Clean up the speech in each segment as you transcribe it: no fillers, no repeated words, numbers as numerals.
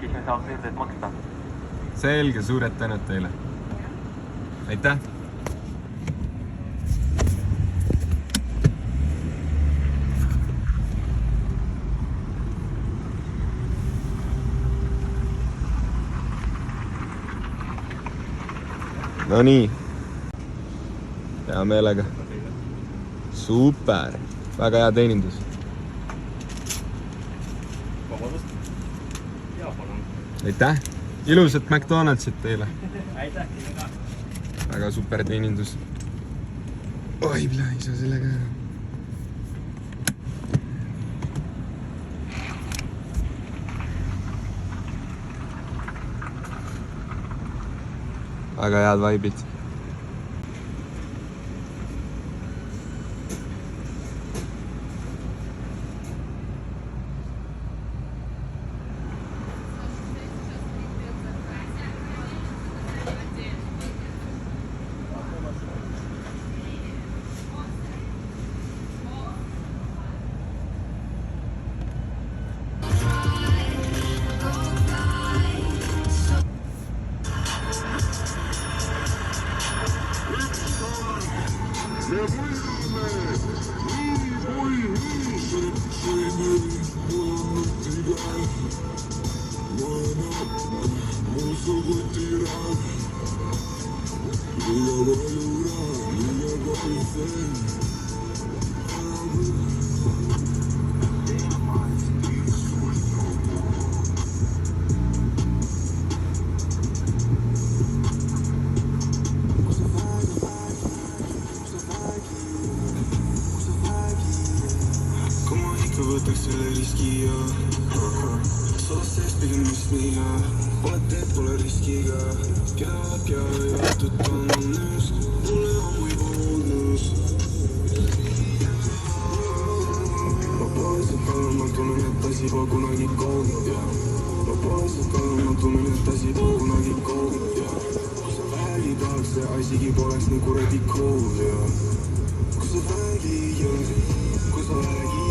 siis me saab need maksta. Selge, suured tänud teile. Aitäh! No nii. Hea meelega. Super. Väga hea teenindus. Vabandust. Ja, palun. Aitäh. Ilusat McDonaldsit teile. Aitäh. Väga super teenindus. Oi, pila, ei saa sellega. Väga head vaibid. Võtaks selle riski ja Soos sees pigem mis nii ja Oled teed pole riskiga Keavad ja jõutud on nõus Mulle ammu juba nõus Ma pole see kalm, ma tunnen, et asi pole kunagi koolnud ja Ma pole see kalm, ma tunnen, et asi pole kunagi koolnud ja Kui sa vägi tahaks, see asigi poleks nii kuradi kool ja Kui sa vägi ja Kui sa vägi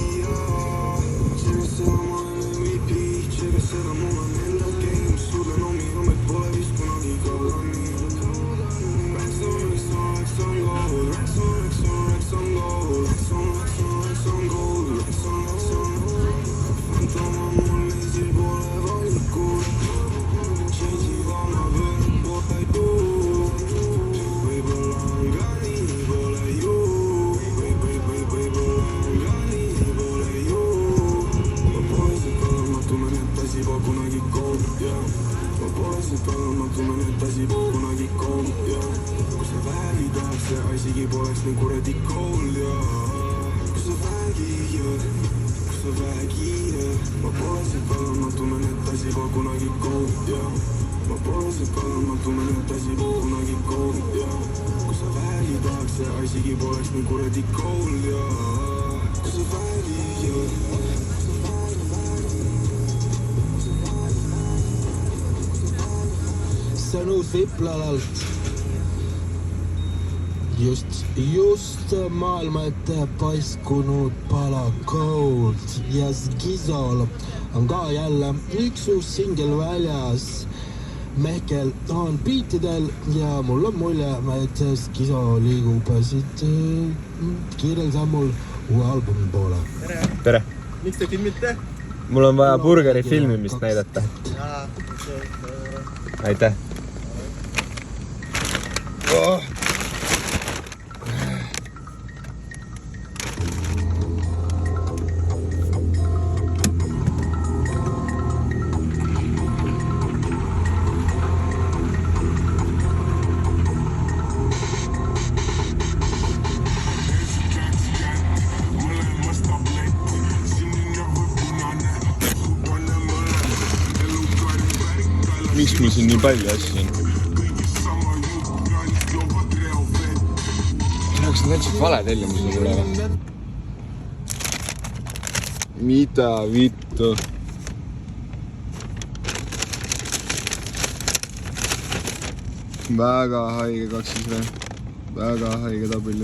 Seda ma olen MVP, tšegas seda mul on enda game Suudlen omi hommik pole vist kunagi kaudani Racks on gold, Racks on gold Racks on gold, Racks on Fantoma mul esil pole valikul Change'iga ma veel pole ju Võib-olla on ka nii pole ju Võib-olla on ka nii pole ju tunnen, et asi pole kunagi koolnud ja Ma pole see kalm, ma tunnen, et asi pole kunagi koolnud ja Kui sa vägi tahaks, see asigi poleks nii kuradi kool ja Kui sa vägi ja Ma pole see kalm, ma tunnen, et asi pole kunagi koolnud ja Ma pole see kalm, ma tunnen, et asi pole kunagi koolnud ja Kui sa vägi tahaks, see asigi poleks nii kuradi kool ja Kui sa vägi ja See on uus Viplalalt. Just maailma ette paiskunud pala Cold ja Skizol on ka jälle üks uus singel väljas. Mehkel on beatidel ja mul on mulje, et Skizo liigub siit kiirel sammul uue albumi poole. Tere! Miks te filmite? Mul on vaja burgeri filmimist näidata. Aitäh! Oh. Miks mul siin nii palju asju on? Kas need täitsa vale tellimusele tulevad? Mida vittu? Väga haige kaksis või? Väga haige tabel.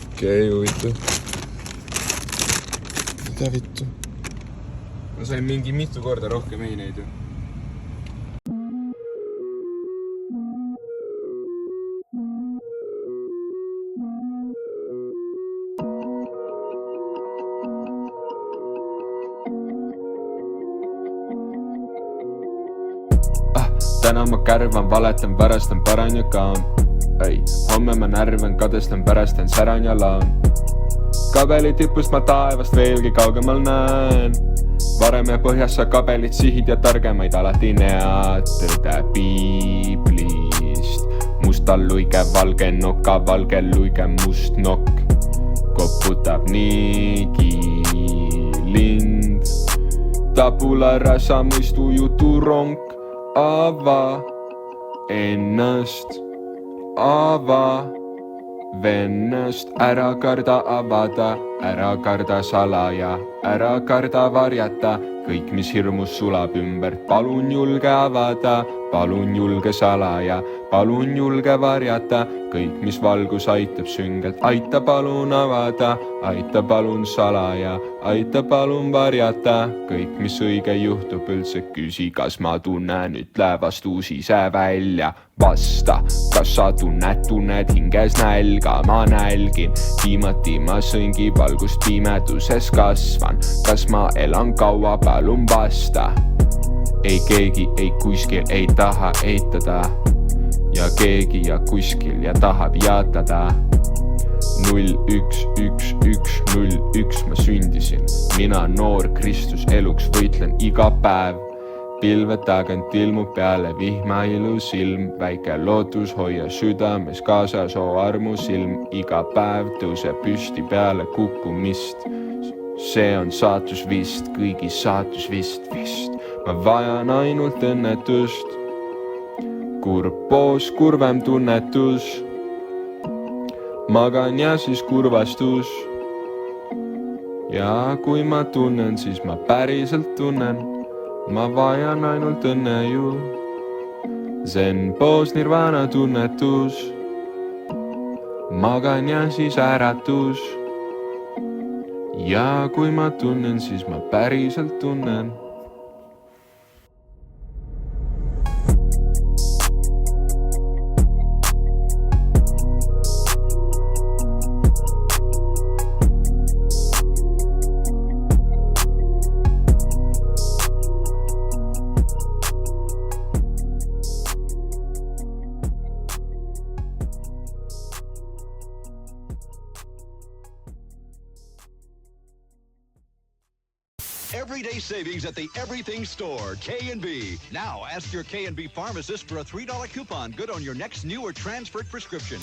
Okei, huvitav. Mida vittu? ma sain mingi mitu korda rohkem eineid ju. Täna ma kärvan, valetan, pärastan, paran ja kaan. Ei, homme ma närven, kadestan, pärastan, säran ja laan. Kabeli tipust ma taevast veelgi kaugemal näen. Varem ja põhjas sa kabelit sihid ja targemaid alati näed. Tõde piiblist. Mustal luige, valge noka, valge luige, must nokk. Koputab niigi lind. Tabula rasa mõistu jutu ronk. Ava ennast, ava vennast, ära karda avada, ära karda salaja, ära karda varjata, kõik mis hirmus sulab ümbert, palun julge avada, palun julge salaja, palun julge varjata, kõik mis valgus aitab süngelt, aita palun avada, aita palun salaja, aita palun varjata, kõik mis õige juhtub üldse, küsi kas ma tunnen, ütle vastu sise välja, vasta, kas sa tunned hinges nälga, ma nälgin, viimati ma sõingi valgust pimeduses kasvan, kas ma elan kaua, palun vasta, ei keegi ei kuskil ei taha eitada ja keegi ja kuskil ja tahab jaatada. 011101 ma sündisin, mina noor Kristus eluks võitlen iga päev. Pilve tagant ilmub peale vihma ilus ilm, väike lootus hoia südames kaasas oo armusilm, iga päev tõuse püsti peale kukkumist. See on saatus vist, kõigi saatus vist. Ma vajan ainult õnnetust, kurb poos, kurvem tunnetus. Magan ja siis kurvastus. Ja kui ma tunnen, siis ma päriselt tunnen. Ma vajan ainult õnne ju. Zen poos nirvana tunnetus. Magan ja siis äratus. Ja kui ma tunnen, siis ma päriselt tunnen. Everyday savings at the Everything Store, K&B. Now ask your K&B pharmacist for a $3 coupon good on your next new or transferred prescription.